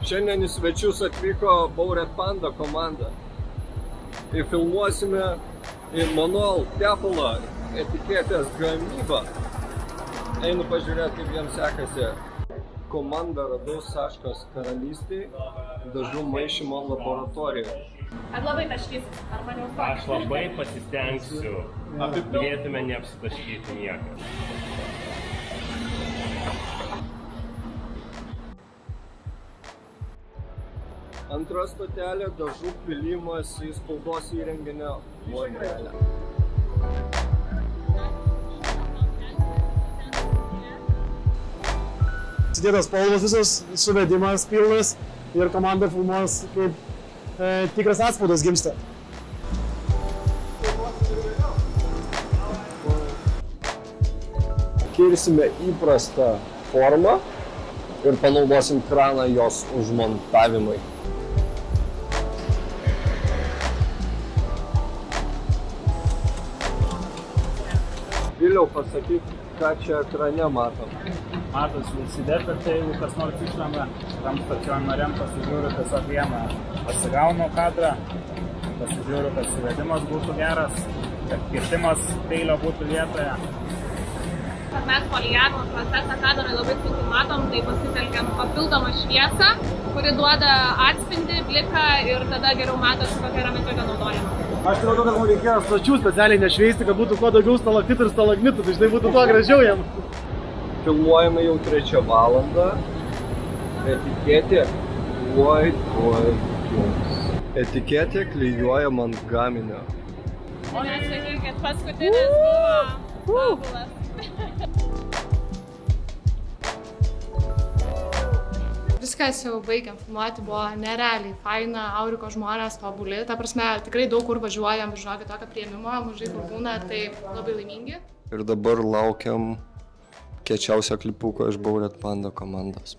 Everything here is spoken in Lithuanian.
Šiandien į svečius atvyko Bauret Panda komanda. Ir filmuosime į Monol tepalą etiketės gamybą. Einu pažiūrėti, kaip jiems sekasi. Komanda radau Saškos karalystėje dažų maišymo laboratorijoje. Ar labai taškysis? Ar maniau taškysis? Aš labai pasistengsiu. Turėtume neapsitaškyti niekas. Antra stotelė – dažų pilimas į spaudos įrenginio vonelę. Sudėtos spalvos visos, suvedimas pilnas ir komanda filmuos, kaip tikras atspaudas gimsta. Kirsime įprastą formą ir panaudosim kraną jos užmontavimui. Vėliau pasakyk, ką čia ekrane matom. Matosi užsidėta, tai jeigu kas nors išlenda, tam stacionariam pasižiūriu tiesiog vieną. Pasigaunu kadrą, pasižiūriu, kad suvedimas būtų geras, kad kirtimas peilio būtų vietoje. Kad mes polijavimo procesą kadrui labai sunkiai matom, tai pasitelkiam papildomą šviesą, kuri duoda atspindį, bliką ir tada geriau matosi, kokia yra medžiaga naudojama. Aš manau, kad mums reikėjo stačių specialiai nešveisti, kad būtų kuo daugiau stalaktitų ir stalagmitų, tai štai būtų tuo gražiau jam. Filmuojame jau 3 valandą. Etiketė Etiketė klijuojama ant gaminio. Nesakykit, paskutinis buvo tobulas. Viskas jau baigiam filmuoti, buvo nerealiai faina, Auriko žmonės tobuli. Ta prasme, tikrai daug kur važiuojam, žinokit, tokio priėmimo, mažai kur būna, tai labai laimingi. Ir dabar laukiam kiečiausio klipuko iš Bauret Panda komandos.